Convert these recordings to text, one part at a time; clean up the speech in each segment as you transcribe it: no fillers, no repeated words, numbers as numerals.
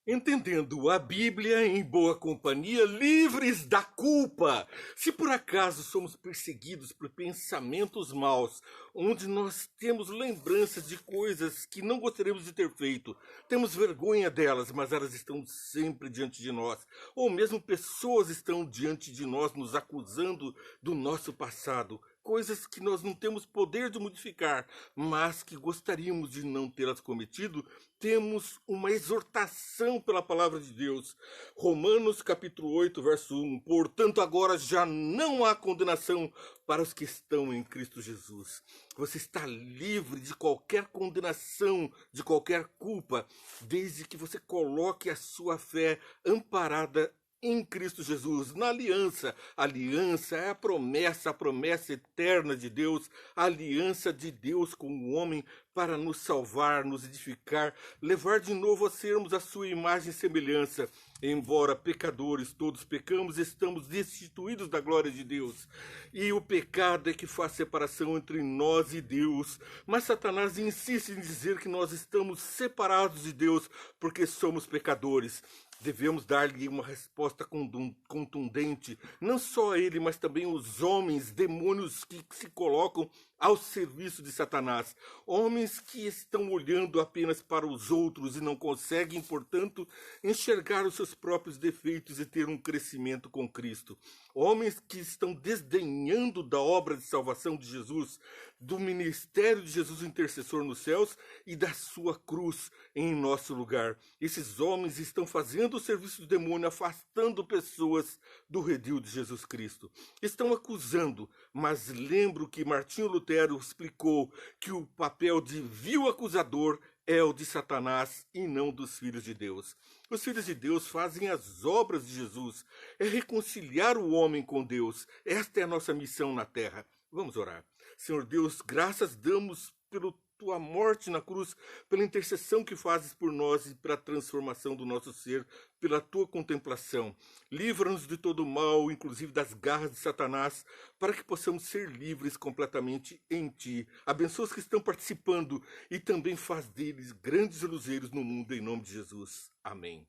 Entendendo a Bíblia em boa companhia, livres da culpa. Se por acaso somos perseguidos por pensamentos maus, onde nós temos lembranças de coisas que não gostaríamos de ter feito, temos vergonha delas, mas elas estão sempre diante de nós, ou mesmo pessoas estão diante de nós nos acusando do nosso passado, coisas que nós não temos poder de modificar, mas que gostaríamos de não tê-las cometido, temos uma exortação pela palavra de Deus. Romanos capítulo 8, verso 1. Portanto, agora já não há condenação para os que estão em Cristo Jesus. Você está livre de qualquer condenação, de qualquer culpa, desde que você coloque a sua fé amparada em Cristo Jesus, na aliança. A aliança é a promessa eterna de Deus, a aliança de Deus com o homem para nos salvar, nos edificar, levar de novo a sermos a sua imagem e semelhança. Embora pecadores, todos pecamos, estamos destituídos da glória de Deus. E o pecado é que faz separação entre nós e Deus. Mas Satanás insiste em dizer que nós estamos separados de Deus porque somos pecadores. Devemos dar-lhe uma resposta contundente, não só ele, mas também os homens, demônios que se colocam ao serviço de Satanás. Homens que estão olhando apenas para os outros e não conseguem, portanto, enxergar os seus próprios defeitos e ter um crescimento com Cristo. Homens que estão desdenhando da obra de salvação de Jesus, do ministério de Jesus intercessor nos céus e da sua cruz em nosso lugar. Esses homens estão fazendo o serviço do demônio, afastando pessoas do redil de Jesus Cristo. Estão acusando, mas lembro que Martinho Lutero explicou que o papel de vil acusador é o de Satanás e não dos filhos de Deus. Os filhos de Deus fazem as obras de Jesus, é reconciliar o homem com Deus. Esta é a nossa missão na terra. Vamos orar. Senhor Deus, graças damos pela tua morte na cruz, pela intercessão que fazes por nós e pela transformação do nosso ser, pela tua contemplação. Livra-nos de todo mal, inclusive das garras de Satanás, para que possamos ser livres completamente em ti. Abençoa os que estão participando e também faz deles grandes luzeiros no mundo, em nome de Jesus. Amém.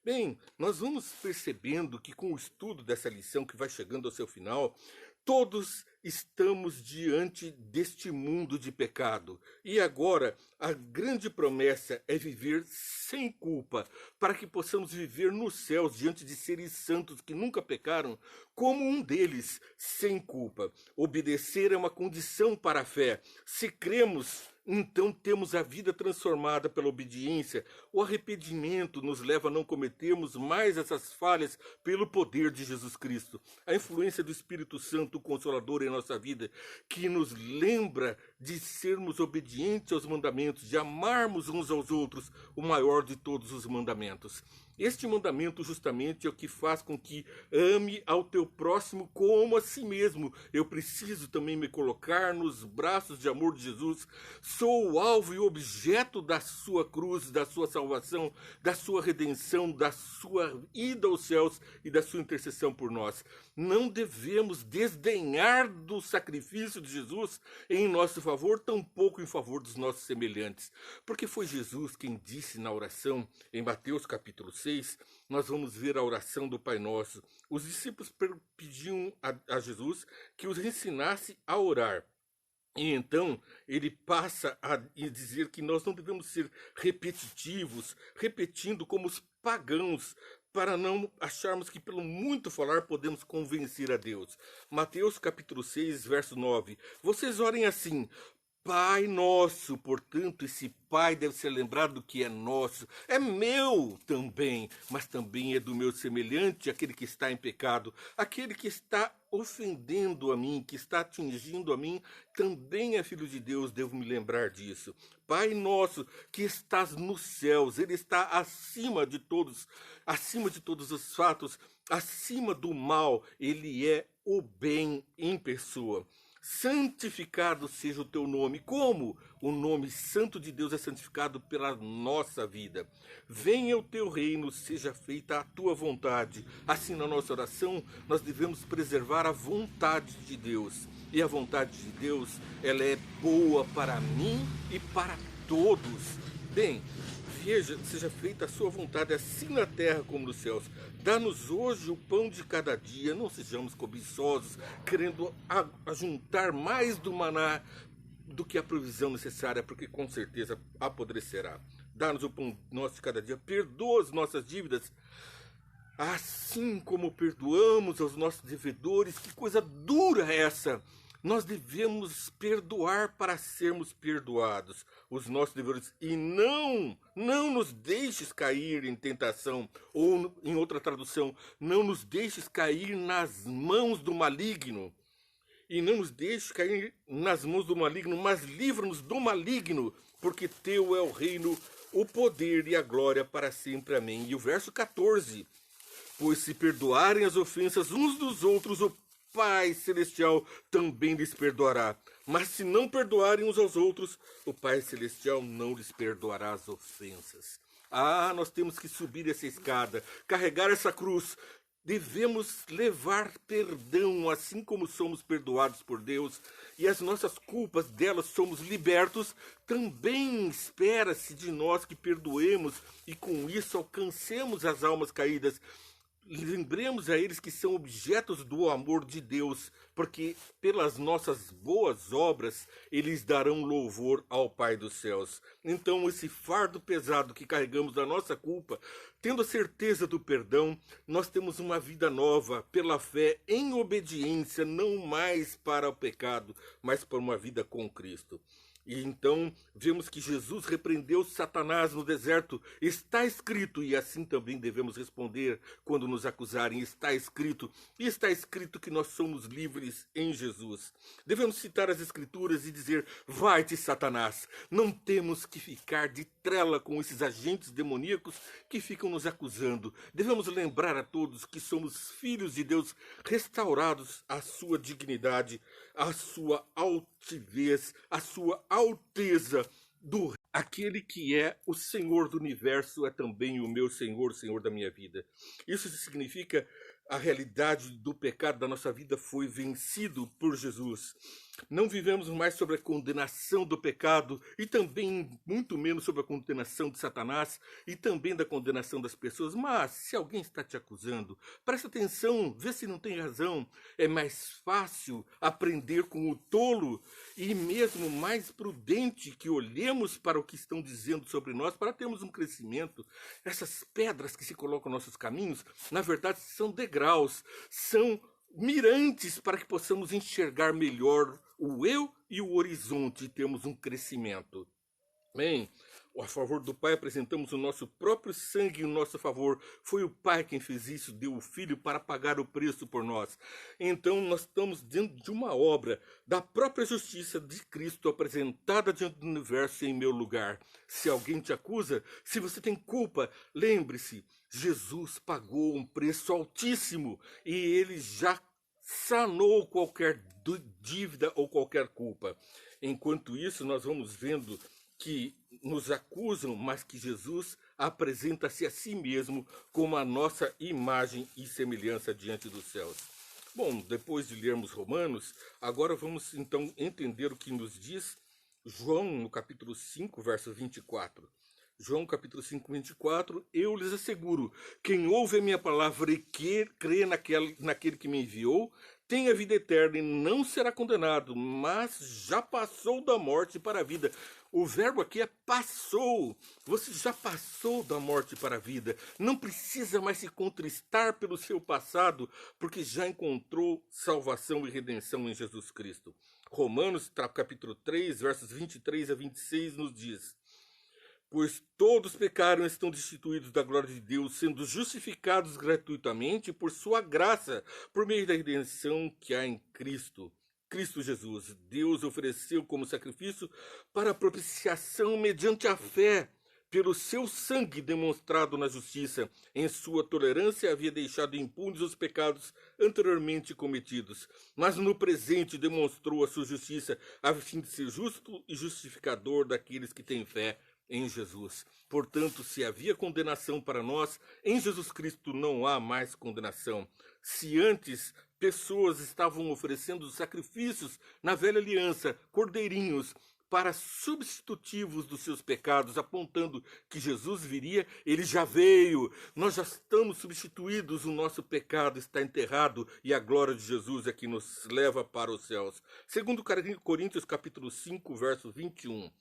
Bem, nós vamos percebendo que com o estudo dessa lição que vai chegando ao seu final, todos estamos diante deste mundo de pecado. E agora, a grande promessa é viver sem culpa, para que possamos viver nos céus diante de seres santos que nunca pecaram, como um deles, sem culpa. Obedecer é uma condição para a fé. Se cremos, então temos a vida transformada pela obediência. O arrependimento nos leva a não cometermos mais essas falhas pelo poder de Jesus Cristo. A influência do Espírito Santo Consolador em nossa vida, que nos lembra de sermos obedientes aos mandamentos, de amarmos uns aos outros, o maior de todos os mandamentos. Este mandamento justamente é o que faz com que ame ao teu próximo como a si mesmo. Eu preciso também me colocar nos braços de amor de Jesus. Sou o alvo e objeto da sua cruz, da sua salvação, da sua redenção, da sua ida aos céus e da sua intercessão por nós. Não devemos desdenhar do sacrifício de Jesus em nosso favor, tampouco em favor dos nossos semelhantes. Porque foi Jesus quem disse na oração, em Mateus capítulo 6, nós vamos ver a oração do Pai Nosso. Os discípulos pediam a Jesus que os ensinasse a orar. E então ele passa a dizer que nós não devemos ser repetitivos, repetindo como os pagãos, para não acharmos que pelo muito falar podemos convencer a Deus. Mateus capítulo 6, verso 9. Vocês orem assim: Pai nosso. Portanto, esse Pai deve ser lembrado que é nosso, é meu também, mas também é do meu semelhante, aquele que está em pecado, aquele que está ofendendo a mim, que está atingindo a mim, também é filho de Deus, devo me lembrar disso. Pai nosso que estás nos céus, ele está acima de todos os fatos, acima do mal, ele é o bem em pessoa. Santificado seja o teu nome. Como? O nome santo de Deus é santificado pela nossa vida. Venha o teu reino, seja feita a tua vontade. Assim, na nossa oração, nós devemos preservar a vontade de Deus. E a vontade de Deus, ela é boa para mim e para todos. Bem, Seja feita a sua vontade, assim na terra como nos céus. Dá-nos hoje o pão de cada dia, não sejamos cobiçosos, querendo ajuntar mais do maná do que a provisão necessária, porque com certeza apodrecerá. Dá-nos o pão nosso de cada dia, perdoa as nossas dívidas, assim como perdoamos aos nossos devedores. Que coisa dura essa! Nós devemos perdoar para sermos perdoados, os nossos devedores, e não nos deixes cair em tentação, ou em outra tradução, não nos deixes cair nas mãos do maligno. E não nos deixes cair nas mãos do maligno, mas livra-nos do maligno, porque teu é o reino, o poder e a glória para sempre. Amém. E o verso 14: pois se perdoarem as ofensas uns dos outros, o Pai Celestial também lhes perdoará. Mas se não perdoarem uns aos outros, o Pai Celestial não lhes perdoará as ofensas. Nós temos que subir essa escada, carregar essa cruz. Devemos levar perdão, assim como somos perdoados por Deus, e as nossas culpas delas somos libertos. Também espera-se de nós que perdoemos e com isso alcancemos as almas caídas. Lembremos a eles que são objetos do amor de Deus, porque pelas nossas boas obras eles darão louvor ao Pai dos céus. Então, esse fardo pesado que carregamos da nossa culpa, tendo a certeza do perdão, nós temos uma vida nova pela fé, em obediência, não mais para o pecado, mas para uma vida com Cristo. E então vemos que Jesus repreendeu Satanás no deserto. Está escrito, e assim também devemos responder quando nos acusarem. Está escrito, e está escrito que nós somos livres em Jesus. Devemos citar as Escrituras e dizer: vai-te, Satanás. Não temos que ficar de trela com esses agentes demoníacos que ficam nos acusando. Devemos lembrar a todos que somos filhos de Deus, restaurados à sua dignidade, à sua altivez, à sua alteza. Aquele que é o Senhor do universo é também o meu Senhor, o Senhor da minha vida. Isso significa a realidade do pecado da nossa vida foi vencido por Jesus. Não vivemos mais sobre a condenação do pecado e também muito menos sobre a condenação de Satanás e também da condenação das pessoas. Mas se alguém está te acusando, presta atenção, vê se não tem razão. É mais fácil aprender com o tolo e mesmo mais prudente que olhemos para o que estão dizendo sobre nós para termos um crescimento. Essas pedras que se colocam nos nossos caminhos, na verdade, são degraus, são mirantes para que possamos enxergar melhor o eu e o horizonte e termos um crescimento. Bem, a favor do Pai apresentamos o nosso próprio sangue em nosso favor. Foi o Pai quem fez isso, deu o Filho para pagar o preço por nós. Então nós estamos dentro de uma obra da própria justiça de Cristo apresentada diante do universo em meu lugar. Se alguém te acusa, se você tem culpa, lembre-se, Jesus pagou um preço altíssimo e ele já sanou qualquer dívida ou qualquer culpa. Enquanto isso, nós vamos vendo que nos acusam, mas que Jesus apresenta-se a si mesmo como a nossa imagem e semelhança diante dos céus. Bom, depois de lermos Romanos, agora vamos então entender o que nos diz João no capítulo 5, verso 24. João capítulo 5, 24, eu lhes asseguro, quem ouve a minha palavra e crê naquele que me enviou, tem a vida eterna e não será condenado, mas já passou da morte para a vida. O verbo aqui é passou. Você já passou da morte para a vida. Não precisa mais se contristar pelo seu passado, porque já encontrou salvação e redenção em Jesus Cristo. Romanos capítulo 3, versos 23 a 26 nos diz: pois todos pecaram e estão destituídos da glória de Deus, sendo justificados gratuitamente por sua graça, por meio da redenção que há em Cristo. Cristo Jesus, Deus ofereceu como sacrifício para a propiciação mediante a fé, pelo seu sangue demonstrado na justiça. Em sua tolerância havia deixado impunes os pecados anteriormente cometidos, mas no presente demonstrou a sua justiça, a fim de ser justo e justificador daqueles que têm fé em Jesus. Portanto, se havia condenação para nós, em Jesus Cristo não há mais condenação. Se antes pessoas estavam oferecendo sacrifícios na velha aliança, cordeirinhos, para substitutivos dos seus pecados, apontando que Jesus viria, ele já veio. Nós já estamos substituídos, o nosso pecado está enterrado e a glória de Jesus é que nos leva para os céus. Segundo Coríntios capítulo 5, verso 21.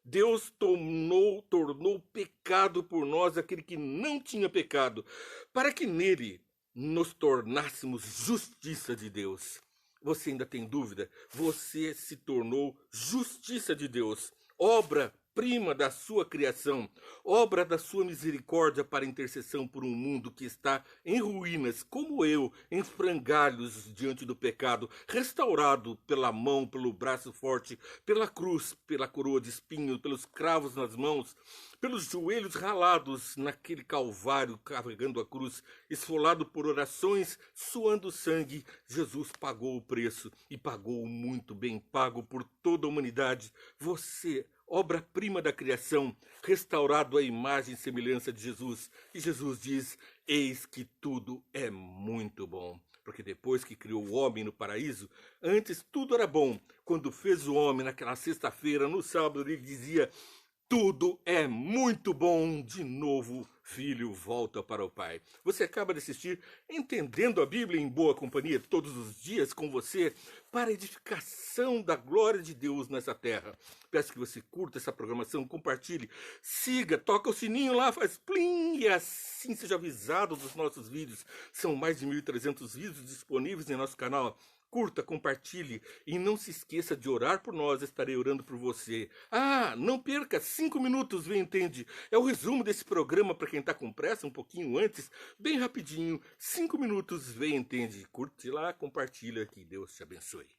Deus tornou pecado por nós aquele que não tinha pecado, para que nele nos tornássemos justiça de Deus. Você ainda tem dúvida? Você se tornou justiça de Deus, obra-prima da sua criação, obra da sua misericórdia para intercessão por um mundo que está em ruínas, como eu, em frangalhos diante do pecado, restaurado pela mão, pelo braço forte, pela cruz, pela coroa de espinho, pelos cravos nas mãos, pelos joelhos ralados naquele calvário, carregando a cruz, esfolado por orações, suando sangue. Jesus pagou o preço e pagou muito bem pago por toda a humanidade. Você, obra-prima da criação, restaurado à imagem e semelhança de Jesus. E Jesus diz: eis que tudo é muito bom. Porque depois que criou o homem no paraíso, antes tudo era bom. Quando fez o homem naquela sexta-feira, no sábado, ele dizia: tudo é muito bom. De novo, filho volta para o pai. Você acaba de assistir Entendendo a Bíblia em Boa Companhia, todos os dias com você, para a edificação da glória de Deus nessa terra. Peço que você curta essa programação, compartilhe, siga, toca o sininho lá, faz plim, e assim seja avisado dos nossos vídeos. São mais de 1.300 vídeos disponíveis em nosso canal. Curta, compartilhe e não se esqueça de orar por nós, estarei orando por você. Ah, não perca 5 minutos, vem entende. É o resumo desse programa para quem está com pressa, um pouquinho antes, bem rapidinho. 5 minutos, vem entende. Curte lá, compartilha, que Deus te abençoe.